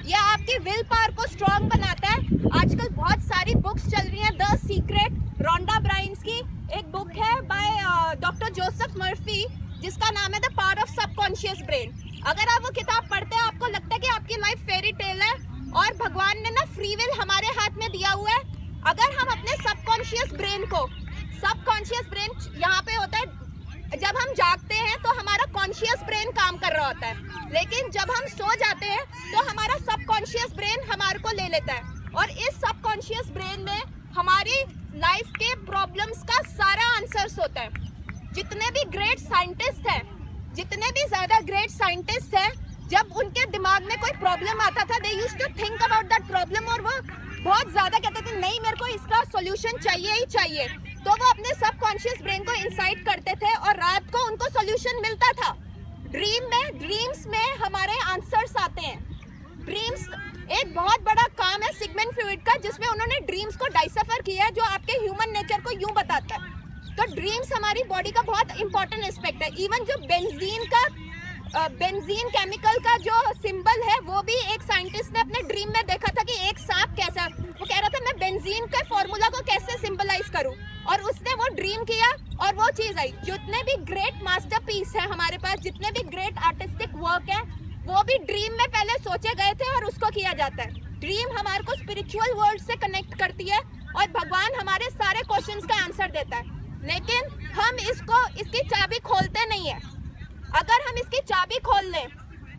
ये आपकी will power को स्ट्रॉन्ग बनाता है। आजकल बहुत सारी बुक्स चल रही हैं। द सीक्रेट, रोंडा ब्राइन्स की एक बुक है बाय डॉक्टर जोसेफ मर्फी, जिसका नाम है the power of subconscious brain. अगर आप वो किताब पढ़ते हैं, आपको लगता है कि आपकी लाइफ फेरी टेल है और भगवान ने ना फ्री विल हमारे हाथ में दिया हुआ है। अगर हम अपने सबकॉन्शियस ब्रेन को, सबकॉन्शियस ब्रेन यहाँ पे होता है जब हम जागते हैं तो हमारा कॉन्शियस ब्रेन काम कर रहा होता है, लेकिन जब हम सो जाते हैं तो हमारा सबकॉन्शियस ब्रेन हमारे को ले लेता है। और इस सबकॉन्शियस ब्रेन में हमारी लाइफ के प्रॉब्लम्स का सारा आंसर्स होता है। जितने भी ग्रेट साइंटिस्ट हैं, जितने भी ज्यादा ग्रेट साइंटिस्ट हैं, जब उनके दिमाग में कोई प्रॉब्लम आता था, they used to think about that problem, और वो बहुत ज्यादा कहते थे नहीं मेरे को इसका सॉल्यूशन चाहिए ही चाहिए। तो वो अपने सबकॉन्शियस ब्रेन को इंसाइट करते थे और रात को उनको सॉल्यूशन मिलता था। ड्रीम्स में हमारे आंसर्स आते हैं। ड्रीम्स एक बहुत बड़ा काम है सिगमंड फ्रॉइड का, जिसमें उन्होंने ड्रीम्स को डाइसेफर किया है, जो आपके ह्यूमन नेचर को यूं बताता है। तो ड्रीम्स हमारी बॉडी का बहुत इंपॉर्टेंट एस्पेक्ट है। इवन जो बेंजीन केमिकल का जो सिंबल है, वो भी एक साइंटिस्ट ने अपने ड्रीम में देखा था कि एक सांप कैसा, वो कह रहा था मैं बेंजीन के फॉर्मूला को कैसे सिंबलाइज करूं, और उसने वो ड्रीम किया और वो चीज आई। जितने भी ग्रेट मास्टरपीस है हमारे पास, जितने भी ग्रेट आर्टिस्टिक वर्क है, वो भी ड्रीम में पहले सोचे गए थे और उसको किया जाता है। ड्रीम हमारे को स्पिरिचुअल वर्ल्ड से कनेक्ट करती है और भगवान हमारे सारे क्वेश्चंस का आंसर देता है, लेकिन हम इसकी चाबी खोलते नहीं है। अगर हम इसकी चाबी खोल लें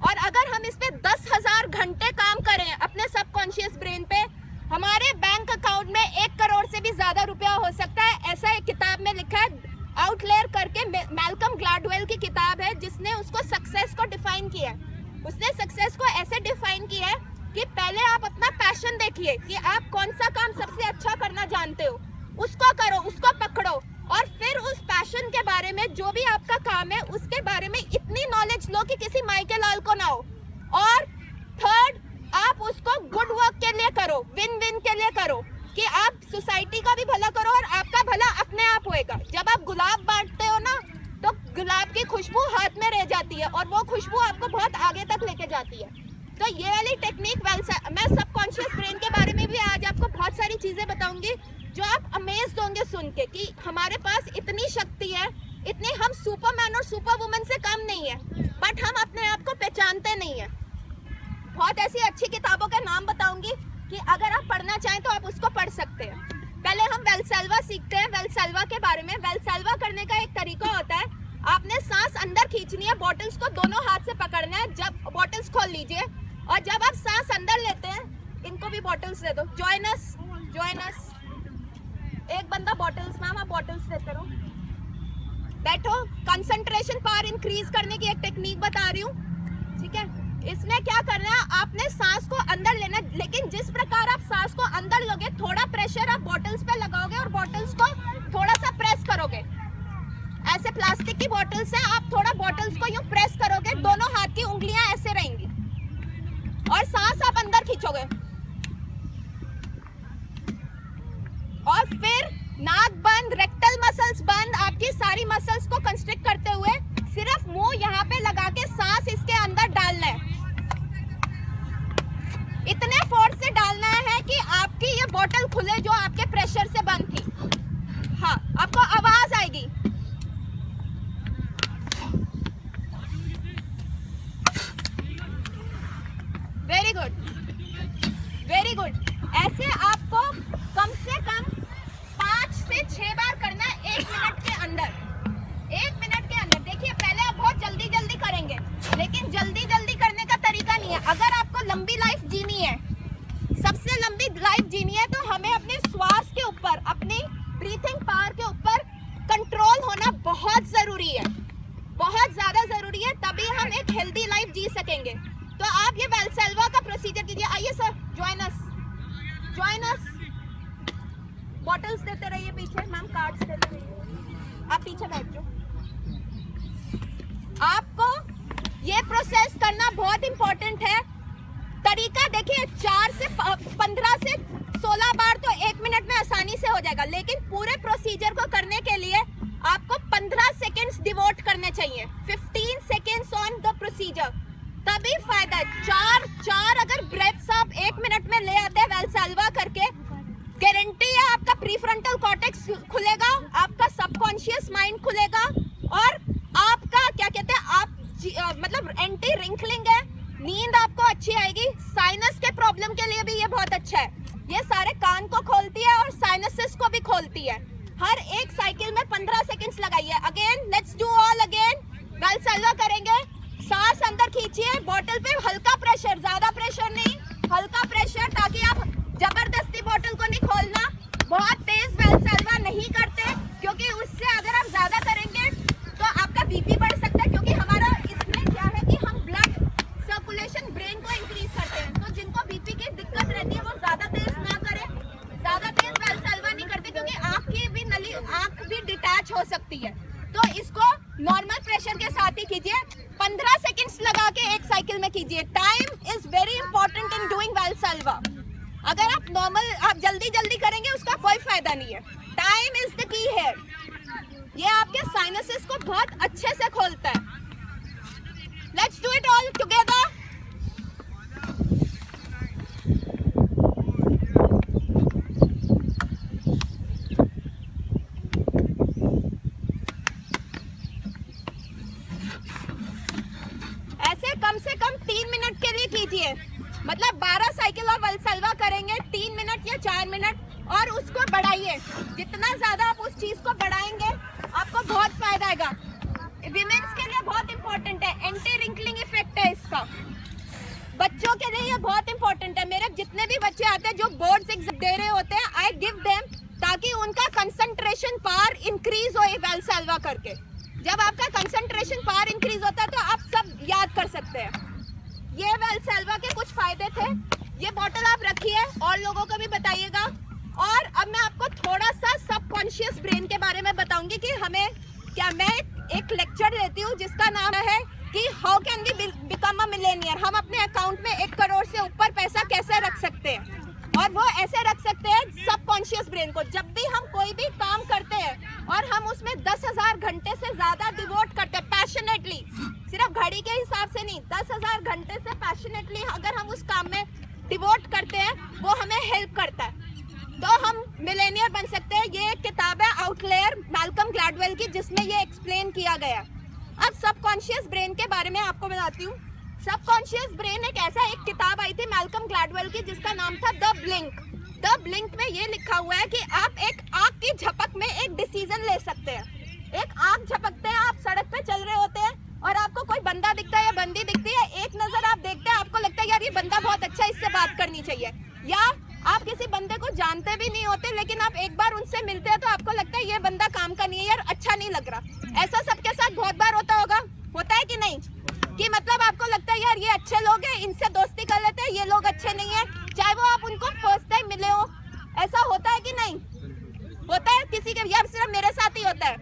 और अगर हम इस पे 10,000 घंटे काम करें अपने सबकॉन्शियस ब्रेन पे, हमारे बैंक अकाउंट में 1 करोड़ से भी ज्यादा रुपया हो सकता है। ऐसा एक किताब में लिखा है, आउटलेयर करके, मैल्कम ग्लैडवेल की किताब है, जिसने उसको सक्सेस को डिफाइन किया है। उसने सक्सेस को ऐसे डिफाइन किया है कि पहले आप अपना पैशन देखिए कि आप कौन सा काम सबसे अच्छा करना जानते हो, उसको करो, उसको पकड़ो, और फिर उस पैशन के बारे में, जो भी आपका काम है उसके बारे में इतनी नॉलेज लो कि किसी माई के लाल को ना हो। और थर्ड, आप उसको गुड वर्क के लिए करो, विन विन के लिए करो, कि आप सोसाइटी का भी भला करो और आपका भला अपने आप होएगा। जब आप गुलाब बांटते हो ना, तो गुलाब की खुशबू हाथ में रह जाती है और वो खुशबू आपको बहुत आगे तक लेके जाती है। तो ये वाली टेक्निक, मैं सबकॉन्शियस ब्रेन के बारे में भी आज आपको बहुत सारी चीजें बताऊंगी जो आप अमेज्ड होंगे सुन के कि हमारे पास इतनी शक्ति है, इतनी, हम सुपरमैन और सुपर वुमन से कम नहीं है, बट हम अपने आप को पहचानते नहीं है। बहुत ऐसी अच्छी किताबों के नाम बताऊंगी कि अगर आप पढ़ना चाहें तो आप उसको पढ़ सकते हैं। पहले हम वेल्सेल्वा सीखते हैं, वेल्सेल्वा के बारे में। वेल्सेल्वा करने का एक तरीका होता है, आपने सांस अंदर खींचनी है, बॉटल्स को दोनों हाथ से पकड़ना है। जब बॉटल्स खोल लीजिए और जब आप सांस अंदर लेते हैं, इनको भी बॉटल्स दे दो, जॉइन अस। एक बंदा बॉटल्स, मैम आप बॉटल्स देते रहो, बैठो। कंसंट्रेशन पावर इंक्रीज करने की एक टेक्निक बता रही हूँ, ठीक है। इसमें क्या करना है, आपने सांस को अंदर लेना, लेकिन जिस प्रकार आप सांस को अंदर लोगे, थोड़ा प्रेशर आप बॉटल्स पे लगाओगे और बॉटल्स को थोड़ा सा प्रेस करोगे। ऐसे प्लास्टिक की बॉटल्स हैं, आप थोड़ा बॉटल्स को यूं प्रेस करोगे, दोनों हाथ की उंगलियां ऐसे रहेंगी और सांस आप अंदर खींचोगे, और फिर नाक बंद, रेक्टल मसल्स बंद, आपकी सारी मसल्स को कंस्ट्रिक्ट करते हुए सिर्फ मुंह यहाँ पे लगा के सांस इसके अंदर डालना है। इतने फोर्स से डालना है कि आपकी ये बॉटल खुले जो आपके प्रेशर से बंद थी। हाँ, आपको आवाज आएगी। Very good, very good. ऐसे आपको कम से कम 5 से 6 बार करना है 1 मिनट के अंदर। 1 मिनट के अंदर। देखिए, पहले आप बहुत जल्दी जल्दी करेंगे, लेकिन जल्दी जल्दी करने का तरीका नहीं है। अगर आपको लंबी लाइफ जीनी है, सबसे लंबी लाइफ जीनी है, तो हमें अपने श्वास के ऊपर, अपनी ब्रीथिंग पावर के ऊपर कंट्रोल होना बहुत जरूरी है, बहुत ज्यादा जरूरी है। तभी हम एक हेल्दी लाइफ जी सकेंगे। तो आप ये वेल्सेल्वा का प्रोसीजर कीजिए। आइए सर, ज्वाइन अस। बॉटल्स देते रहिए पीछे, मैम कार्ड्स देते रहिए, आप पीछे बैठ जाओ। आपको ये प्रोसेस करना बहुत इंपॉर्टेंट है। तरीका देखिए, 4 से 15 से 16 बार तो 1 मिनट में आसानी से हो जाएगा, लेकिन पूरे प्रोसीजर को करने के लिए आपको 15 सेकेंड्स डिवोट करने चाहिए। 15 सेकेंड्स ऑन द प्रोसीजर, तभी फायदा है। 4 अगर ब्रेथ्स अच्छा है। ये सारे कान को खोलती है और साइनसेस को भी खोलती है। हर एक साइकिल में 15 सेकंड्स लगाइए। Again let's do all again. Valsalva करेंगे। सांस अंदर खींचिए, बॉटल पे हल्का प्रेशर, ज्यादा प्रेशर नहीं, हल्का प्रेशर, ताकि आप जबरदस्ती बॉटल को नहीं खोलना। बहुत तेज वैल्सल्वा नहीं करते, क्योंकि उससे अगर आप ज्यादा करेंगे तो आपका बीपी बढ़ सकता है, क्योंकि हमारा इसमें क्या है कि हम ब्लड सर्कुलेशन ब्रेन को इंक्रीज करते हैं। तो जिनको बीपी की दिक्कत रहती है वो ज्यादा तेज ना करें, ज्यादा तेज वैल्सल्वा नहीं करते, क्योंकि आंख की भी नली, आंख भी डिटैच हो सकती है। तो इसको नॉर्मल प्रेशर के साथ ही कीजिए। 15 सेकंड्स लगा के एक साइकिल में कीजिए। Time is very important in doing Valsalva. अगर आप नॉर्मल, आप जल्दी जल्दी करेंगे उसका कोई फायदा नहीं है। टाइम इज द की है। ये आपके साइनसेस को बहुत अच्छे से खोलता है। Let's do it all together. ऐसे कम से कम 3 मिनट के लिए कीजिए। मतलब 12 साइकिल और वैल्सल्वा करेंगे 3 मिनट या 4 मिनट, और उसको बढ़ाइए। जितना ज्यादा आप उस चीज को बढ़ाएंगे आपको बहुत फायदा आएगा। विमेन्स के लिए बहुत इंपॉर्टेंट है, एंटी रिंकलिंग इफेक्ट है इसका। बच्चों के लिए ये बहुत इंपॉर्टेंट है। मेरे जितने भी बच्चे आते हैं जो बोर्ड्स एग्जाम दे रहे होते हैं, आई गिव देम, ताकि उनका कंसंट्रेशन पावर इंक्रीज हो वैल्सल्वा करके। जब आपका कंसंट्रेशन पावर इंक्रीज होता है तो आप सब याद कर सकते हैं। ये वैल्सल्वा के कुछ फायदे थे। ये बॉटल आप रखिए और लोगों को भी बताइएगा। और अब मैं आपको थोड़ा सा सबकॉन्शियस ब्रेन के बारे में बताऊंगी कि हमें क्या, मैं एक लेक्चर देती हूँ जिसका नाम है कि how can we become a millionaire. हम अपने अकाउंट में 1 करोड़ से ऊपर पैसा कैसे रख सकते हैं, और वो ऐसे रख सकते हैं सबकॉन्शियस ब्रेन को। जब भी हम कोई भी काम करते हैं और हम उसमें 10,000 घंटे से ज्यादा डिवोट करते हैं पैशनेटली, सिर्फ घड़ी के हिसाब से नहीं, 10,000 घंटे से पैशनेटली अगर हम उस काम में डिवोट करते हैं, वो हमें हेल्प करता है, तो हम मिलेनियर बन सकते हैं। ये एक किताब है आउटलेयर मैल्कम ग्लैडवेल की, जिसमें ये एक्सप्लेन किया गया। अब सबकॉन्शियस ब्रेन के बारे में आपको बताती हूँ। सबकॉन्शियस ब्रेन एक ऐसा, एक किताब आई थी मैल्कम ग्लैडवेल की जिसका नाम था द ब्लिंक। द ब्लिंक में ये लिखा हुआ है कि आप एक आंख की झपक में एक डिसीजन ले सकते हैं। एक आंख झपकते हैं, आप सड़क पे चल रहे होते हैं और आपको कोई बंदा दिखता है या बंदी दिखती है, एक नजर आप देखते हैं, आपको लगता है यार ये बंदा बहुत अच्छा है, इससे बात करनी चाहिए। या आप किसी बंदे को जानते भी नहीं होते, लेकिन आप एक बार उनसे मिलते हैं तो आपको लगता है ये बंदा काम का नहीं है यार, अच्छा नहीं लग रहा। ऐसा सबके साथ बहुत बार होता होगा, होता है कि नहीं? कि मतलब आपको लगता है यार ये अच्छे लोग हैं, इनसे दोस्ती कर लेते हैं, ये लोग अच्छे नहीं है, चाहे वो आप उनको फर्स्ट टाइम मिले हो। ऐसा होता है कि नहीं? होता है किसी के, या सिर्फ मेरे साथ ही होता है?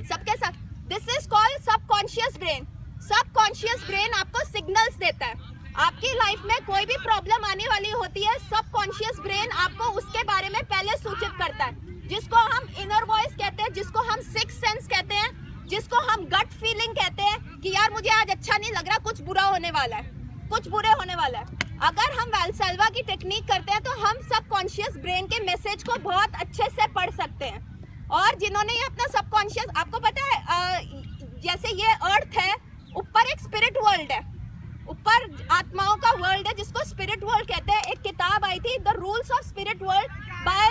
सबके साथ। This is called subconscious brain. Subconscious brain आपको सिग्नल्स देता है। आपकी लाइफ में कोई भी प्रॉब्लम आने वाली होती है, सबकॉन्शियस ब्रेन आपको उसके बारे में पहले सूचित करता है, जिसको हम इनर वॉइस कहते हैं, जिसको हम सिक्स सेंस कहते हैं, जिसको हम गट फीलिंग कहते हैं कि यार मुझे आज अच्छा नहीं लग रहा, कुछ बुरा होने वाला है, कुछ बुरे होने वाला है। अगर हम वैल्सल्वा की टेक्निक करते हैं तो हम सबकॉन्शियस ब्रेन के मैसेज को बहुत अच्छे से पढ़ सकते हैं। और जिन्होंने ये अपना सबकॉन्शियस, आपको पता है जैसे ये अर्थ है, ऊपर एक स्पिरिट वर्ल्ड है, ऊपर आत्माओं का वर्ल्ड है जिसको स्पिरिट वर्ल्ड कहते हैं। एक किताब आई थी the rules of spirit world by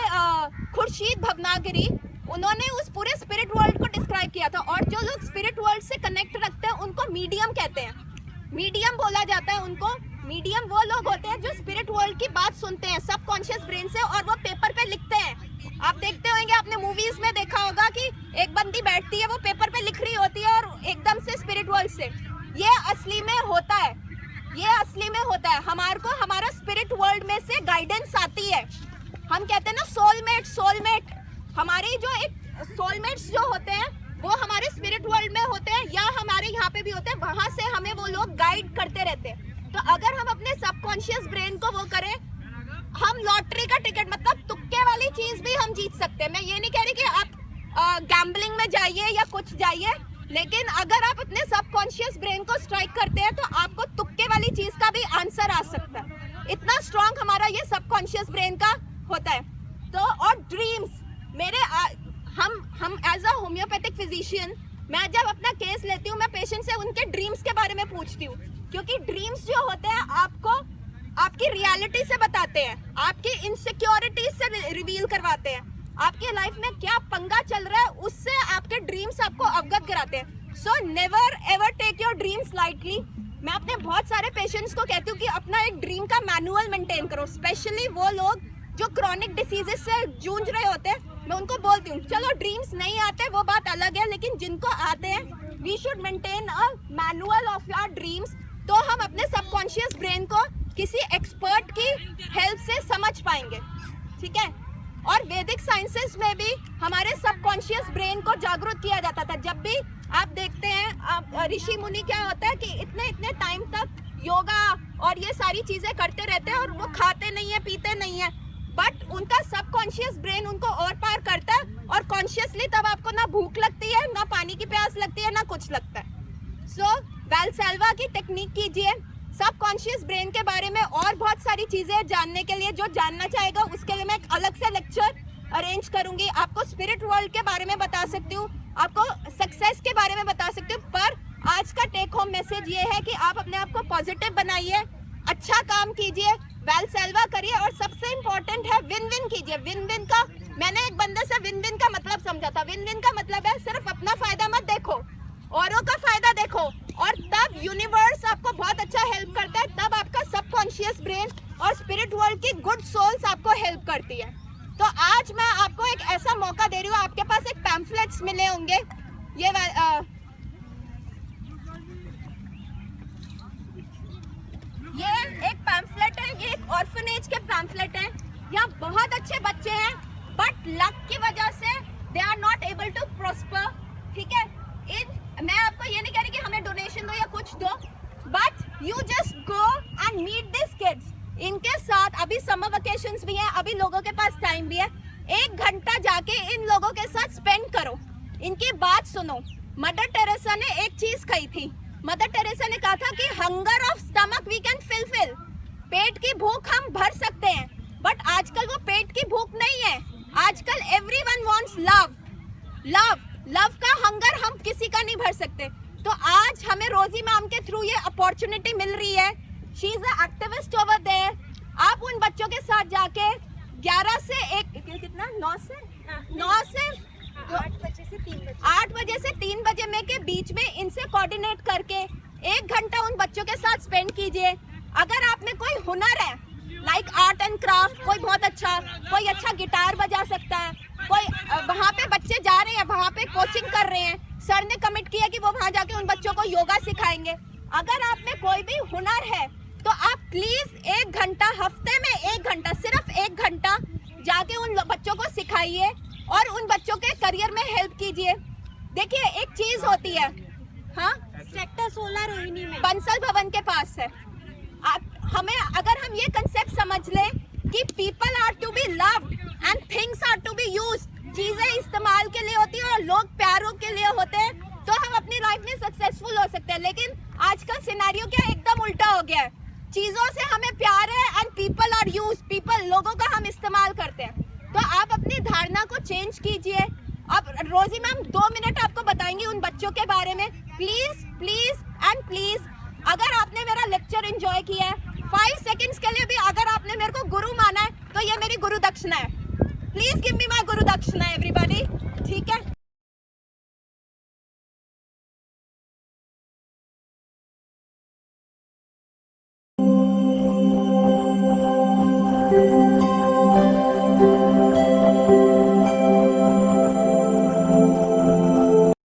Khurshid Bhavnagiri. उन्होंने उस पूरे स्पिरिट वर्ल्ड को डिस्क्राइब किया था। और जो लोग स्पिरिट वर्ल्ड से कनेक्ट रखते हैं उनको मीडियम कहते हैं, मीडियम बोला जाता है उनको। मीडियम वो लोग होते हैं जो स्पिरिट वर्ल्ड की बात सुनते हैं सबकॉन्शियस ब्रेन से, और वो पेपर पे लिखते हैं। आप देखते होंगे, आपने मूवीज में देखा होगा कि एक बंदी बैठती है, वो पेपर पे लिख रही होती है और एकदम से स्पिरिट वर्ल्ड से। ये असली में होता है, ये असली में होता है। हमारे को हमारा स्पिरिट वर्ल्ड में से गाइडेंस आती है। हम कहते हैं ना सोलमेट, सोलमेट हमारी जो एक सोलमेट्स जो होते हैं वो हमारे स्पिरिट वर्ल्ड में होते हैं या हमारे यहाँ पे भी होते हैं, वहां से हमें वो लोग गाइड करते रहते हैं। तो अगर हम अपने सबकॉन्शियस ब्रेन को वो करें, हम लॉटरी का टिकट, मतलब तुक्के वाली चीज भी हम जीत सकते हैं। मैं ये नहीं कह रही कि आप गैम्बलिंग में जाइए या कुछ जाइए, लेकिन अगर आप अपने सबकॉन्शियस ब्रेन को स्ट्राइक करते हैं तो आपको तुक्के वाली चीज का भी आंसर आ सकता है। इतना स्ट्रॉन्ग हमारा ये सबकॉन्शियस ब्रेन का होता है। तो और ड्रीम्स, मेरे हम एज अ होम्योपैथिक फिजिशियन, मैं जब अपना केस लेती हूँ, मैं पेशेंट से उनके ड्रीम्स के बारे में पूछती हूँ, क्योंकि ड्रीम्स जो होते हैं आपको आपकी रियलिटी से बताते हैं, आपकी इनसिक्योरिटीज से रिवील करवाते हैं, आपके लाइफ में क्या पंगा चल रहा है उससे आपके ड्रीम्स आपको अवगत कराते हैं। So never ever take your dreams lightly. मैं अपने बहुत सारे पेशेंट्स को कहती हूँ कि अपना एक ड्रीम का मैनुअल मेंटेन करो, स्पेशली वो लोग जो क्रॉनिक डिसीजेस से जूझ रहे होते हैं। मैं उनको बोलती हूँ चलो ड्रीम्स नहीं आते वो बात अलग है, लेकिन जिनको आते हैं we should maintain a manual of your dreams. तो हम अपने सबकॉन्शियस ब्रेन को किसी एक्सपर्ट की हेल्प से समझ पाएंगे, ठीक है। और वैदिक साइंसेस में भी हमारे सबकॉन्शियस ब्रेन को जागरूक किया जाता था। जब भी आप देखते हैं, आप ऋषि मुनि क्या होता है कि इतने इतने टाइम तक योगा और ये सारी चीजें करते रहते हैं और वो खाते नहीं है पीते नहीं है, बट उनका सबकॉन्शियस ब्रेन उनको और पार करता है और कॉन्शियसली तब आपको ना भूख लगती है, ना पानी की प्यास लगती है, ना कुछ लगता है। सो वैल्सेल्वा की टेक्निक कीजिए। सबकॉन्शियस ब्रेन के बारे में और बहुत सारी चीजें जानने के लिए, जो जानना चाहेगा उसके लिए मैं एक अलग से लेक्चर अरेंज करूंगी। आपको स्पिरिट वर्ल्ड के बारे में बता सकती हूँ, आपको सक्सेस के बारे में बता सकती हूँ, पर आज का टेक होम मैसेज ये है कि आप अपने आप को पॉजिटिव बनाइए, अच्छा काम कीजिए, वैल्सेल्वा करिए और सबसे इम्पोर्टेंट है विन विन कीजिए। विन विन का मैंने एक बंदे से विन विन का मतलब समझा था। विन विन का मतलब है सिर्फ अपना फायदा मत देखो, औरों का फायदा देखो, और तब यूनिवर्स आपको बहुत अच्छा हेल्प करता है। तब आपका सबकॉन्शियस ब्रेन और स्पिरिट वर्ल्ड की गुड सोल्स आपको हेल्प करती है। तो आज मैं आपको एक ऐसा मौका दे रही हूँ, आपके पास एक पैम्फलेट्स मिले होंगे, ये एक पैम्फलेट है, ये एक ऑर्फनेज के पैम्फलेट है। यहाँ बहुत अच्छे बच्चे हैं, बट लक की वजह से they are not able to prosper, ठीक है। मैं आपको ये नहीं कह रही कि हमें डोनेशन दो या कुछ दो, but you just go and meet this kids. इनके साथ अभी समर वेकेशंस भी हैं, अभी लोगों के पास टाइम भी है, 1 घंटा जाके इन लोगों के साथ स्पेंड करो, इनकी बात सुनो। मदर टेरेसा ने एक चीज कही थी, मदर टेरेसा ने कहा था कि hunger of stomach we can fill, पेट की भूख हम भर सकते हैं, बट आजकल वो पेट की भूख नहीं है। आजकल everyone wants love, love love का हंगर हम किसी का नहीं भर सकते। तो आज हमें रोजी मैम के थ्रू ये अपॉर्चुनिटी मिल रही है, she is a activist over there. आप उन बच्चों के साथ जाके 11 से 1 कितना 9 से 8 बजे से 3 बजे में के बीच में इनसे कोऑर्डिनेट करके 1 घंटा उन बच्चों के साथ स्पेंड कीजिए। अगर आप में कोई हुनर है, लाइक आर्ट एंड क्राफ्ट, कोई अच्छा गिटार बजा सकता है, कोई वहाँ पे बच्चे जा रहे हैं, वहाँ पे कोचिंग कर रहे हैं, सर ने कमिट किया कि वो वहाँ जाके उन बच्चों को योगा सिखाएंगे। अगर आप में कोई भी हुनर है तो आप प्लीज 1 घंटा, हफ्ते में 1 घंटा, सिर्फ 1 घंटा जाके उन बच्चों को सिखाइए और उन बच्चों के करियर में हेल्प कीजिए। देखिए एक चीज होती है, हाँ, सेक्टर 16 रोहिणी में बंसल भवन के पास है। हमें अगर हम ये कंसेप्ट समझ लें कि people are to be loved and things are to be used, चीजें इस्तेमाल के लिए होती है और लोग प्यारों के लिए होते हैं, तो हम अपनी लाइफ में सक्सेसफुल हो सकते हैं। लेकिन आजकल सिनेरियो क्या एकदम उल्टा हो गया है, चीजों से हमें प्यार है and people are used, people लोगों का हम इस्तेमाल करते हैं। तो आप अपनी धारणा को चेंज कीजिए। अब रोजी मैम 2 मिनट आपको बताएंगी उन बच्चों के बारे में। प्लीज प्लीज एंड प्लीज, अगर आपने मेरा लेक्चर एंजॉय किया है, 5 सेकंड्स के लिए भी अगर आपने मेरे को गुरु माना है, तो ये मेरी गुरु दक्षिणा है। प्लीज गिव मी माय गुरु दक्षिणा एवरीबॉडी, ठीक है।